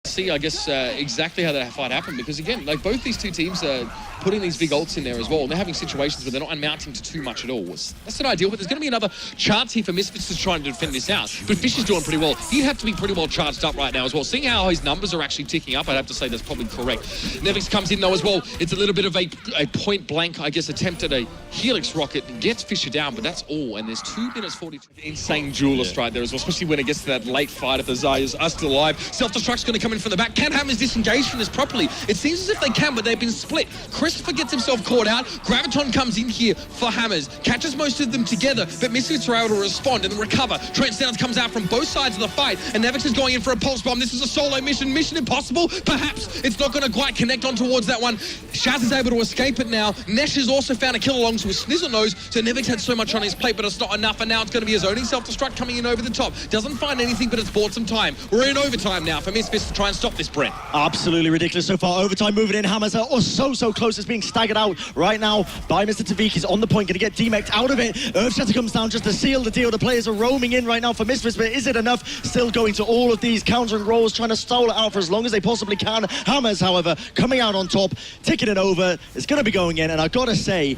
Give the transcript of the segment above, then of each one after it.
See, I guess, exactly how that fight happened, because again, like both these two teams are putting these big ults in there as well, and they're having situations where they're not amounting to too much at all. That's not ideal, but there's going to be another chance here for Misfits to try and defend this out. But Fischer's doing pretty well. He'd have to be pretty well charged up right now as well. Seeing how his numbers are actually ticking up, I'd have to say that's probably correct. Nevix comes in though as well. It's a little bit of a point blank, I guess, attempt at a Helix rocket, gets Fischer down, but that's all. And there's 2 minutes 42. Insane duelist right there as well, especially when it gets to that late fight if the Zayas are still alive. Self-destruct's going to come in from the back. Can Hammers disengage from this properly? It seems as if they can, but they've been split. ChrisTFer gets himself caught out. Graviton comes in here for Hammers, catches most of them together, but Misfits are able to respond and recover. Trent Downs comes out from both sides of the fight, and Nevix is going in for a pulse bomb. This is a solo mission. Mission impossible? Perhaps. It's not going to quite connect on towards that one. Shaz is able to escape it now. Nesh has also found a kill along with Snizzlenose, so Nevix had so much on his plate, but it's not enough, and now it's going to be his own self-destruct coming in over the top. Doesn't find anything, but it's bought some time. We're in overtime now for Misfits to try and stop this, Brent. Absolutely ridiculous so far. Overtime moving in. Hammers are so close. It's being staggered out right now by Mr. TviQ. He's on the point, going to get demeched out of it. Earthshatter comes down just to seal the deal. The players are roaming in right now for Misfits, but is it enough? Still going to all of these countering rolls, trying to stall it out for as long as they possibly can. Hammers, however, coming out on top, ticking it over. It's going to be going in, and I've got to say,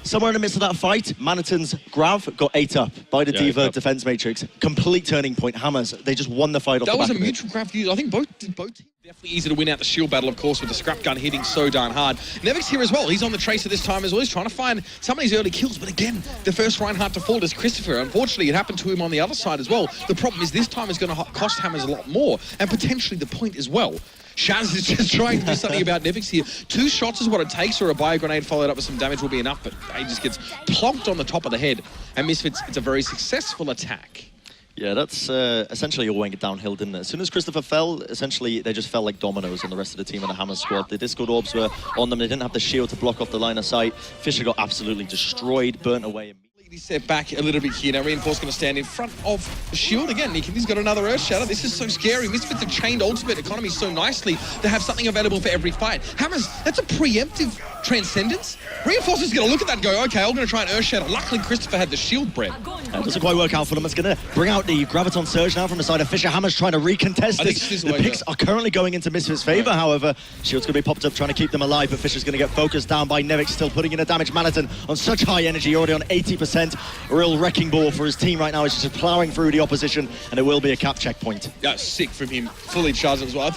somewhere in the midst of that fight, Manneten's Grav got ate up by the Diva defense matrix. Complete turning point. Hammers, they just won the fight off the back of it. That was a mutual Grav use. I think both teams. Definitely easy to win out the shield battle, of course, with the scrap gun hitting so darn hard. Nevix here as well. He's on the tracer this time as well. He's trying to find some of these early kills, but again, the first Reinhardt to fall is ChrisTFer. Unfortunately, it happened to him on the other side as well. The problem is this time is going to cost Hammers a lot more, and potentially the point as well. Shaz is just trying to do something about Nevix here. 2 shots is what it takes, or a bio grenade followed up with some damage will be enough, but he just gets plonked on the top of the head. And Misfits, it's a very successful attack. Yeah, that's essentially all went downhill, didn't it? As soon as ChrisTFer fell, essentially they just fell like dominoes on the rest of the team and the Hammer squad. The Discord orbs were on them. They didn't have the shield to block off the line of sight. Fischer got absolutely destroyed, burnt away. Step back a little bit here. Now Reinforce going to stand in front of the shield again. He's got another Earth Shatter. This is so scary. Misfits have chained ultimate economy so nicely to have something available for every fight. Hammers, that's a preemptive Transcendence. Reinforce is going to look at that and go, okay, I'm going to try and Earth Shatter. Luckily, ChrisTFer had the shield bread. It doesn't quite work out for them. It's going to bring out the Graviton Surge now from the side of Fischer. Hammers trying to recontest this. The picks are currently going into Misfits' favour, however. Shield's going to be popped up trying to keep them alive, but Fischer's going to get focused down by Nevix, still putting in a damage. Manneten on such high energy, already on 80%. A real wrecking ball for his team right now. He's just ploughing through the opposition, and it will be a cap checkpoint. Yeah, sick from him. Fully charged as well. I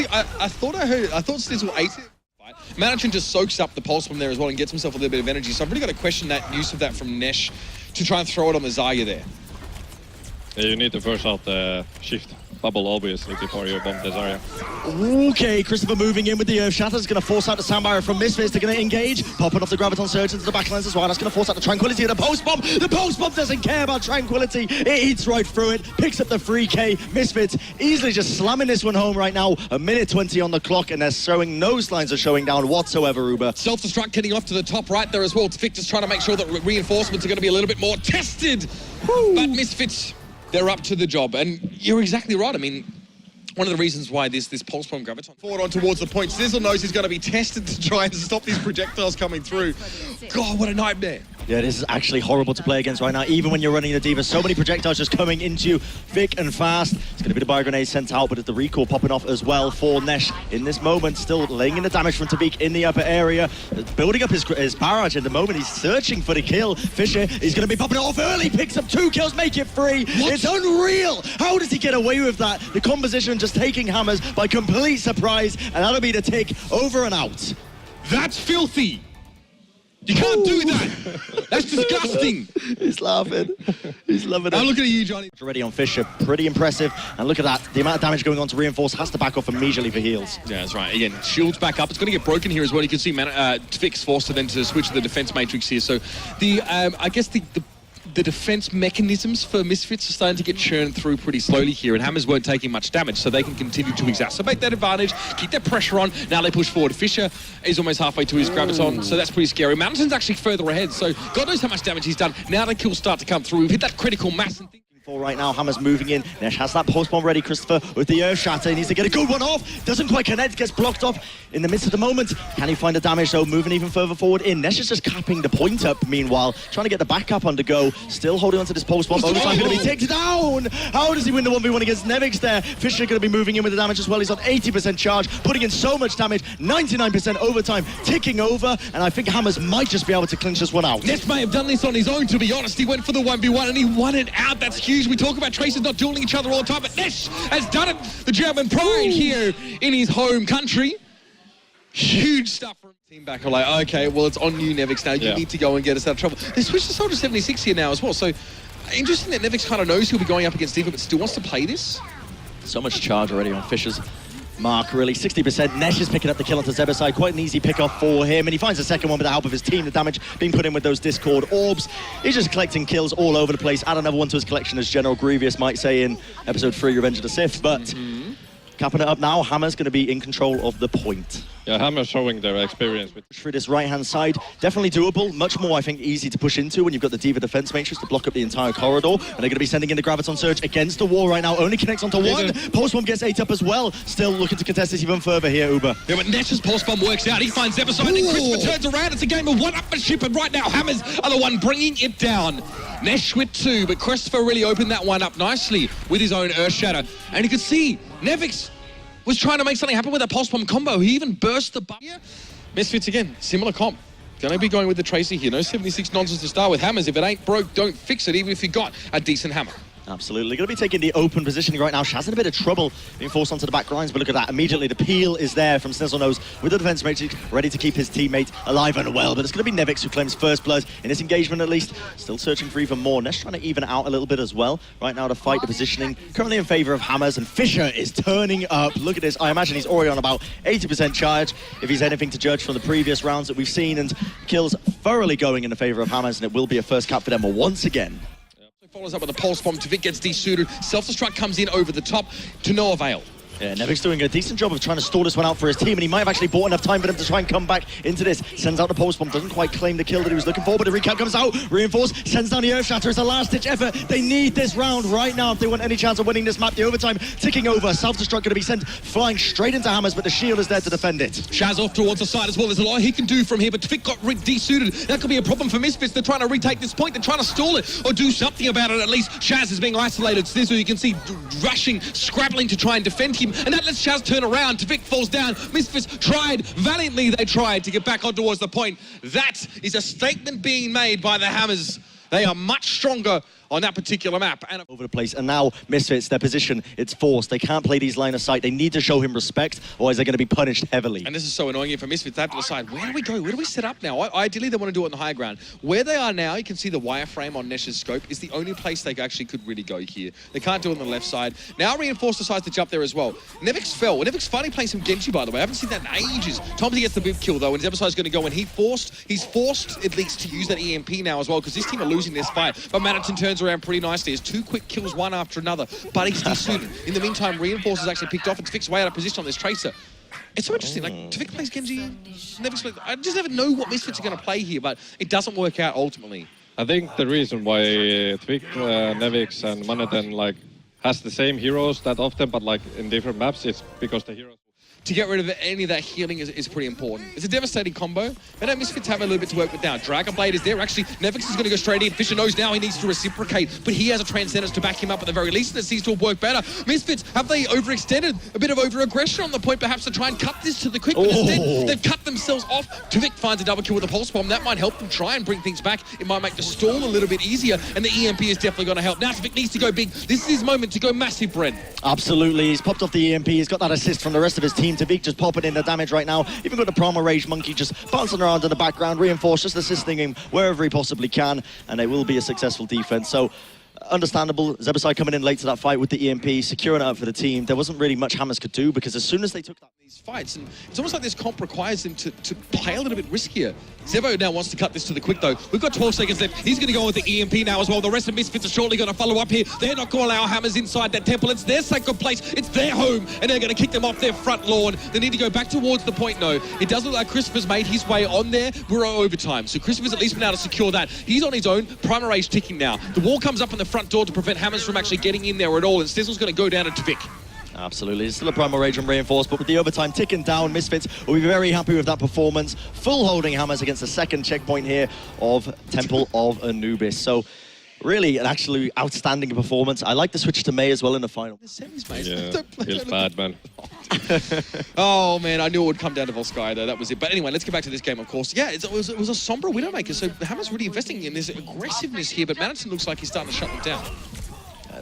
thought Snizzle ate it. Manneten just soaks up the pulse from there as well and gets himself a little bit of energy. So I've really got to question that use of that from Nesh to try and throw it on the Zarya there. Yeah, you need to force out the shift bubble, obviously, before you bomb the Zarya. Okay, ChrisTFer moving in with the Earth Shatter. Is going to force out the Soundbarrier from Misfits. They're going to engage, popping off the Graviton Surge into the backlines as well. That's going to force out the Tranquility of the Post Bomb. The Post Bomb doesn't care about Tranquility. It eats right through it, picks up the 3K. Misfits easily just slamming this one home right now. A minute 20 on the clock, and they're showing no signs of showing down whatsoever, Uber. Self-destruct getting off to the top right there as well. TviQ trying to make sure that reinforcements are going to be a little bit more tested. Woo. But Misfits, they're up to the job. And you're exactly right. I mean, one of the reasons why this pulse bomb Graviton forward on towards the point. Snizzlenose is going to be tested to try and stop these projectiles coming through. God, what a nightmare. Yeah, this is actually horrible to play against right now, even when you're running the Diva. So many projectiles just coming into you thick and fast. It's going to be the bio grenade sent out, but it's the recall popping off as well for Nesh in this moment. Still laying in the damage from TviQ in the upper area. Building up his barrage at the moment. He's searching for the kill. Fischer is going to be popping it off early. Picks up 2 kills, make it 3. What? It's unreal. How does he get away with that? The composition just taking Hammers by complete surprise, and that'll be the take over and out. That's filthy. You can't do that. That's disgusting. He's laughing. He's loving it. I'm looking at you, Johnny. Already on Fischer. Pretty impressive. And look at that. The amount of damage going on to Reinforce has to back off immediately for heals. Yeah, that's right. Again, shield's back up. It's going to get broken here as well. You can see TviQ's forced to then to switch to the defense matrix here. So the I guess the defense mechanisms for Misfits are starting to get churned through pretty slowly here, and Hammers weren't taking much damage, so they can continue to exacerbate that advantage, keep their pressure on. Now they push forward. Fischer is almost halfway to his Graviton, so that's pretty scary. Manneten's actually further ahead, so God knows how much damage he's done. Now the kills start to come through. We've hit that critical mass. And Right now, Hammer's moving in. Nesh has that post bomb ready. ChrisTFer with the Earth Shatter. He needs to get a good one off. Doesn't quite connect. Gets blocked off in the midst of the moment. Can he find the damage though? Moving even further forward in. Nesh is just capping the point up. Meanwhile, trying to get the backup on the go. Still holding onto this post bomb. Overtime going to be taken down. How does he win the 1v1 against Nevix there? Fischer going to be moving in with the damage as well. He's on 80% charge, putting in so much damage. 99% overtime, ticking over. And I think Hammers might just be able to clinch this one out. Nesh may have done this on his own, to be honest. He went for the 1v1 and he won it out. That's huge. We talk about Trace not dueling each other all the time, but Nesh has done it. The German pride here in his home country. Huge stuff from the team back. Are like, okay, well, it's on you, Nevix, now. You need to go and get us out of trouble. They switched to Soldier 76 here now as well, so interesting that Nevix kind of knows he'll be going up against Diva, but still wants to play this. So much charge already on Fischer's mark, really. 60%. Nesh is picking up the kill onto Zebbosai. Quite an easy pick-off for him, and he finds the second one with the help of his team. The damage being put in with those Discord orbs. He's just collecting kills all over the place. Add another one to his collection, as General Grievous might say in Episode 3, Revenge of the Sith, but capping it up now, Hammer's going to be in control of the point. Yeah, Hammer's showing their experience with through this right-hand side, definitely doable. Much more, I think, easy to push into when you've got the Diva defense matrix to block up the entire corridor. And they're going to be sending in the Graviton Surge against the wall right now. Only connects onto one. Pulse Bomb gets 8 up as well. Still looking to contest this even further here, Uber. Yeah, but Nesh's Pulse Bomb works out. He finds Zebbosai, and then ChrisTFer turns around. It's a game of one-upmanship, and right now, Hammers are the one bringing it down. Nesh with 2, but ChrisTFer really opened that one up nicely with his own Earth Shatter. And you could see Nevix was trying to make something happen with that Pulse Bomb combo. He even burst the bar. Misfits again, similar comp. Gonna be going with the Tracer here. No 76 nonsense to start with. Hammers, if it ain't broke, don't fix it, even if you got a decent hammer. Absolutely. Going to be taking the open positioning right now. Shaz in a bit of trouble being forced onto the back lines, but look at that. Immediately, the peel is there from Snizzlenose with the defense matrix, ready to keep his teammate alive and well. But it's going to be Nevix who claims first blood in this engagement, at least. Still searching for even more. Nesh trying to even out a little bit as well. Right now to fight the positioning. Currently in favor of Hammers, and Fischer is turning up. Look at this. I imagine he's already on about 80% charge, if he's anything to judge from the previous rounds that we've seen, and kills thoroughly going in the favor of Hammers, and it will be a first cap for them once again. Follows up with a Pulse Bomb. TviQ gets desuited. Self-destruct comes in over the top to no avail. Yeah, Nevix doing a decent job of trying to stall this one out for his team, and he might have actually bought enough time for them to try and come back into this. Sends out the Pulse Bomb, doesn't quite claim the kill that he was looking for, but the recap comes out. Reinforced, sends down the Earth Shatter. It's a last-ditch effort. They need this round right now if they want any chance of winning this map. The overtime ticking over. Self-destruct going to be sent flying straight into Hammers, but the shield is there to defend it. Shaz off towards the side as well. There's a lot he can do from here, but TviQ got desuited. That could be a problem for Misfits. They're trying to retake this point. They're trying to stall it or do something about it at least. Shaz is being isolated. Snizzle, you can see rushing, scrabbling to try and defend him, and that lets Shaz turn around. TviQ falls down. Misfits tried valiantly. They tried to get back on towards the point. That is a statement being made by the Hammers. They are much stronger on that particular map. And over the place, and now Misfits, their position, it's forced. They can't play these line of sight. They need to show him respect, otherwise they're going to be punished heavily. And this is so annoying here for Misfits. They have to decide, where do we go? Where do we set up now? Ideally, they want to do it on the high ground. Where they are now, you can see the wireframe on Nesh's scope is the only place they actually could really go here. They can't do it on the left side. Now Reinforced decides to jump there as well. Nevix fell. Nevix finally playing some Genji, by the way. I haven't seen that in ages. tomzeY gets the big kill, though, and Zebbosai is going to go, and he's forced at least to use that EMP now as well, because this team are losing this fight. But Manneten turns around pretty nicely. 2 quick kills, one after another, but he's desuited. In the meantime, Reinforce is actually picked off, and TviQ's way out of position on this Tracer. It's so interesting, like, TviQ plays Genji, Nevix plays... I just never know what Misfits are going to play here, but it doesn't work out ultimately. I think the reason why TviQ, Nevix and Manneten, like, has the same heroes that often, but like in different maps, it's because the heroes... To get rid of any of that healing is pretty important. It's a devastating combo. I know Misfits have a little bit to work with now. Dragon Blade is there. Actually, Nevix is going to go straight in. Fischer knows now he needs to reciprocate, but he has a Transcendence to back him up at the very least, and it seems to have worked better. Misfits, have they overextended? A bit of over-aggression on the point, perhaps, to try and cut this to the quick, but instead, they've cut themselves off. TviQ finds a double kill with a Pulse Bomb. That might help them try and bring things back. It might make the stall a little bit easier, and the EMP is definitely going to help. Now TviQ needs to go big. This is his moment to go massive, Brent. Absolutely. He's popped off the EMP. He's got that assist from the rest of his team. TviQ just popping in the damage right now. Even got the Promo Rage Monkey just bouncing around in the background. Reinforce just assisting him wherever he possibly can, and it will be a successful defense. So understandable. Zebbosai coming in late to that fight with the EMP, securing it up for the team. There wasn't really much Hammers could do, because as soon as they took that these fights, and it's almost like this comp requires them to play a little bit riskier. Zebo now wants to cut this to the quick, though. We've got 12 seconds left. He's going to go with the EMP now as well. The rest of Misfits are shortly going to follow up here. They're not going to allow Hammers inside that temple. It's their sacred place. It's their home, and they're going to kick them off their front lawn. They need to go back towards the point, no. It does look like ChrisTFer's made his way on there. We're overtime, so ChrisTFer's at least been able to secure that. He's on his own. Primer Rage ticking now. The wall comes up in the front door to prevent Hammers from actually getting in there at all, and Snizzle's going to go down to TviQ. Absolutely, it's still a primal rage and reinforced, but with the overtime ticking down, Misfits will be very happy with that performance. Full holding Hammers against the second checkpoint here of Temple of Anubis. So really an actually outstanding performance. I like the switch to May as well in the final. The semis, mate. Yeah, feels bad, man. Oh man, I knew it would come down to Volsky though, that was it. But anyway, let's get back to this game, of course. Yeah, it was a somber Widowmaker, so Hammers really investing in this aggressiveness here, but Manneten looks like he's starting to shut them down.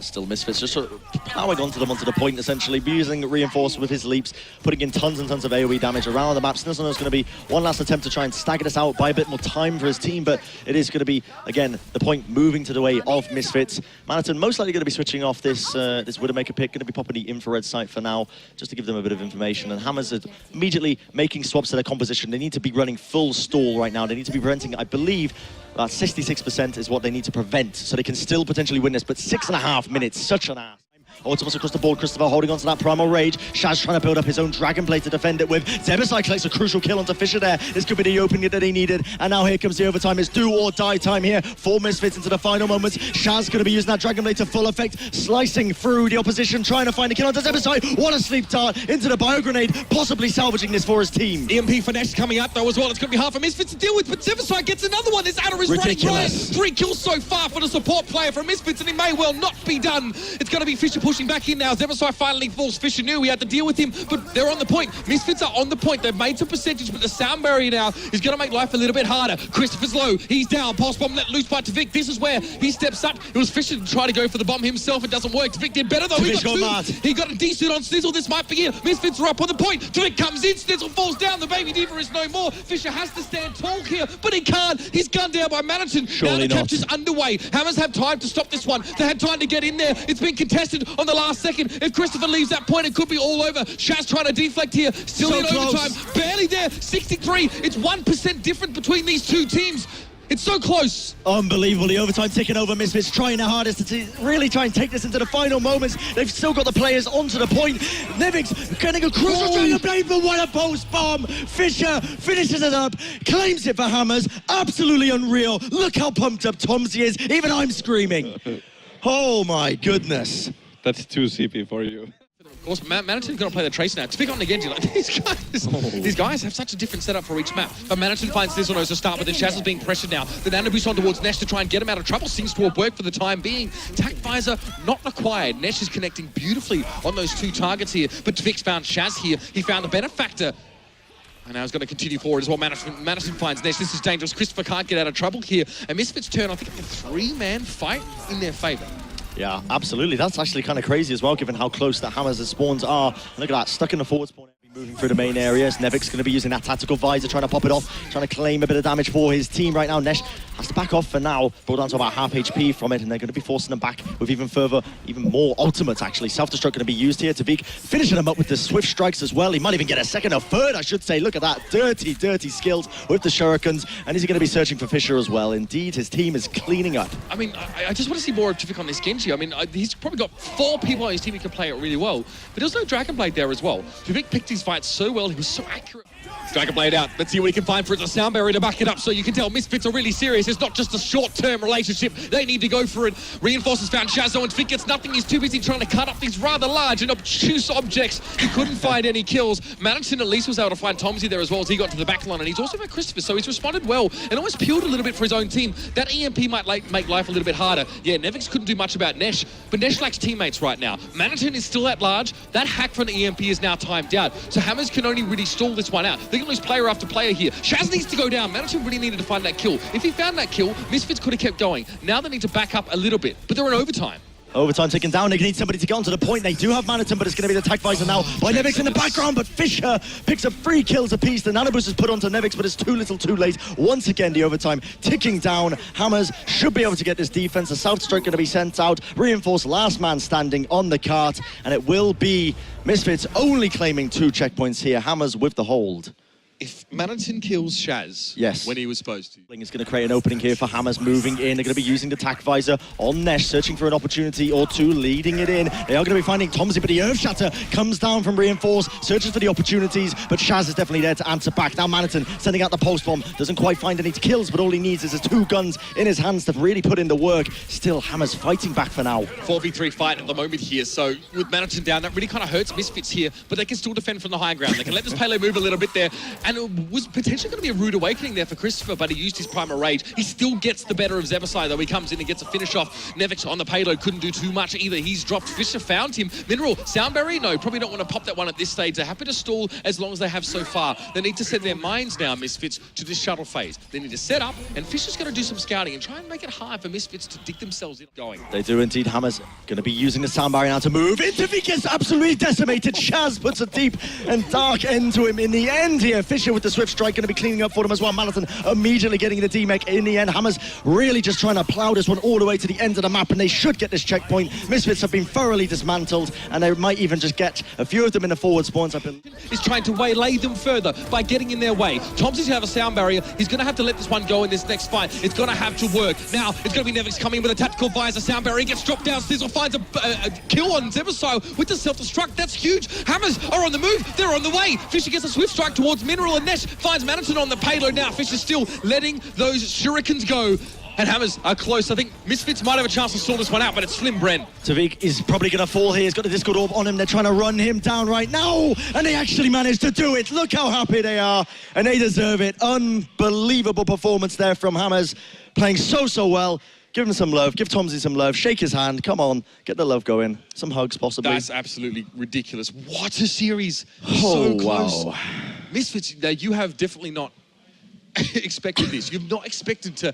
Still Misfits just sort of plowing onto them onto the point, essentially, using reinforced with his leaps, putting in tons and tons of AoE damage around the map. Snizzlenose is going to be one last attempt to try and stagger this out, buy a bit more time for his team, but it is going to be, again, the point moving to the way of Misfits. Manneten most likely going to be switching off this this Widowmaker pick, going to be popping the infrared sight for now, just to give them a bit of information. And Hammers are immediately making swaps to their composition. They need to be running full stall right now. They need to be preventing, I believe, about 66% is what they need to prevent, so they can still potentially win this, but 6.5 minutes, such an ass. Ultimates across the board, ChrisTFer holding on to that primal rage. Shaz trying to build up his own Dragon Blade to defend it with. Zebbosai collects a crucial kill onto Fischer there. This could be the opening that he needed. And now here comes the overtime. It's do or die time here for Misfits into the final moments. Shaz going to be using that Dragon Blade to full effect, slicing through the opposition, trying to find a kill onto Zebbosai. What a sleep dart into the bio grenade, possibly salvaging this for his team. EMP for Nesh coming up though as well. It's going to be hard for Misfits to deal with, but Zebbosai gets another one. This Adder is running riot. 3 kills so far for the support player from Misfits, and it may well not be done. It's going to be Fischer pushing back in now. Zebbosai finally falls. Fischer knew he had to deal with him, but they're on the point. Misfits are on the point. They've made some percentage, but the sound barrier now is going to make life a little bit harder. ChrisTFer's low. He's down. Pulse bomb let loose by TviQ. This is where he steps up. It was Fischer to try to go for the bomb himself. It doesn't work. TviQ did better though. He got a decent on Snizzle. This might be it. Misfits are up on the point. TviQ comes in. Snizzle falls down. The baby diva is no more. Fischer has to stand tall here, but he can't. He's gunned down by Manneten. Now the capture's underway. Hammers have time to stop this one. They had time to get in there. It's been contested on the last second. If ChrisTFer leaves that point, it could be all over. Shaz trying to deflect here. Still so in overtime. Barely there. 63. It's 1% different between these two teams. It's so close. Unbelievable. The overtime ticking over. Misfits trying their hardest to really try and take this into the final moments. They've still got the players onto the point. Nevix getting a crucial Dragon Blade, but what a post bomb. Fischer finishes it up, claims it for Hammers. Absolutely unreal. Look how pumped up tomzeY is. Even I'm screaming. Oh my goodness. That's 2 CP for you. Of course, Manneten's going to play the Tracer now. TviQ on the Genji, like these guys have such a different setup for each map. But Manneten finds Snizzlenose to start, but then Shaz is being pressured now. Then Anubis on towards Nesh to try and get him out of trouble. Seems to have worked for the time being. Tac Visor not required. Nesh is connecting beautifully on those 2 targets here, but TviQ found Shaz here. He found the Benefactor. And now he's going to continue forward as well. Manneten finds Nesh. This is dangerous. ChrisTFer can't get out of trouble here. And Misfits turn, I think, a 3-man fight in their favor. Yeah, absolutely. That's actually kind of crazy as well, given how close the Hammers and spawns are. And look at that, stuck in the forward spawn. Moving through the main areas. Nevix going to be using that tactical visor, trying to pop it off, trying to claim a bit of damage for his team right now. Nesh has to back off for now, brought down to about half HP from it, and they're going to be forcing them back with even more ultimates, actually. Self-destruct going to be used here. TviQ finishing him up with the swift strikes as well. He might even get a second or third, I should say. Look at that, dirty, dirty skills with the shurikens. And is he going to be searching for Fischer as well? Indeed, his team is cleaning up. I mean, I just want to see more of TviQ on this Genji. I mean, he's probably got 4 people on his team who can play it really well, but there's no Dragon Blade there as well. TviQ picked his fights so well. He was so accurate. Dragon Blade out. Let's see what he can find for it. A sound barrier to back it up, so you can tell Misfits are really serious. It's not just a short-term relationship. They need to go for it. Reinforcers found Shaz, and TviQ gets nothing. He's too busy trying to cut up these rather large and obtuse objects. He couldn't find any kills. Manneten at least was able to find tomzeY there as well as he got to the back line, and he's also found ChrisTFer, so he's responded well and almost peeled a little bit for his own team. That EMP might make life a little bit harder. Yeah, Nevix couldn't do much about Nesh, but Nesh lacks teammates right now. Manneten is still at large. That hack from the EMP is now timed out, so Hammers can only really stall this one out. They can lose player after player here. Shaz needs to go down. Manneten really needed to find that kill. If he found that kill, Misfits could have kept going. Now they need to back up a little bit, but they're in overtime. Overtime ticking down. They need somebody to get onto the point. They do have Manneten, but it's going to be the Tac Visor now by Nevix in the background. But Fischer picks up 3 kills apiece. The Anubis is put onto Nevix, but it's too little too late. Once again, the overtime ticking down. Hammers should be able to get this defense. The South Strike going to be sent out. Reinforced last man standing on the cart. And it will be Misfits only claiming 2 checkpoints here. Hammers with the hold. if Manneten kills Shaz Yes. when he was supposed to. Is going to create an opening here for Hammers moving in. They're going to be using the tack visor on Nesh, searching for an opportunity or two, leading it in. They are going to be finding tomzeY, but the Earth Shatter comes down from Reinforce, searches for the opportunities, but Shaz is definitely there to answer back. Now Manneten sending out the post bomb, doesn't quite find any kills, but all he needs is his 2 guns in his hands to really put in the work. Still, Hammers fighting back for now. 4v3 fight at the moment here, so with Manneten down, that really kind of hurts Misfits here, but they can still defend from the high ground. They can let this payload move a little bit there, and it was potentially going to be a rude awakening there for ChrisTFer, but he used his Primal Rage. He still gets the better of Zebbosai, though. He comes in and gets a finish off. Nevix on the payload couldn't do too much either. He's dropped. Fischer found him. Mineral, Soundberry? No, probably don't want to pop that one at this stage. They're happy to stall as long as they have so far. They need to set their minds now, Misfits, to this shuttle phase. They need to set up, and Fischer's going to do some scouting and try and make it hard for Misfits to dig themselves in going. They do indeed. Hammers going to be using the sound barrier now to move into TviQ. Gets absolutely decimated. Shaz puts a deep and dark end to him in the end here. Fischer with the swift strike going to be cleaning up for them as well. Manneten immediately getting the D-Mech in the end. Hammers really just trying to plow this one all the way to the end of the map, and they should get this checkpoint. Misfits have been thoroughly dismantled, and they might even just get a few of them in the forward spawns. Is trying to waylay them further by getting in their way. tomzeY's going to have a sound barrier. He's going to have to let this one go in this next fight. It's going to have to work. Now, it's going to be Nevix coming in with a tactical visor. Sound barrier gets dropped down. Snizzle finds a kill on Zebbosai with the self-destruct. That's huge. Hammers are on the move. They're on the way. Fischer gets a swift strike towards Mineral, and Nesh finds Manneten on the payload now. Fischer's still letting those shurikens go. And Hammers are close. I think Misfits might have a chance to sort this one out, but it's slim Bren. TviQ is probably going to fall here. He's got the Discord Orb on him. They're trying to run him down right now, and they actually managed to do it. Look how happy they are, and they deserve it. Unbelievable performance there from Hammers, playing so well. Give him some love. Give tomzeY some love. Shake his hand. Come on. Get the love going. Some hugs, possibly. That's absolutely ridiculous. What a series. Oh, so close. wow. Misfits, you have definitely not expected this. You've not expected to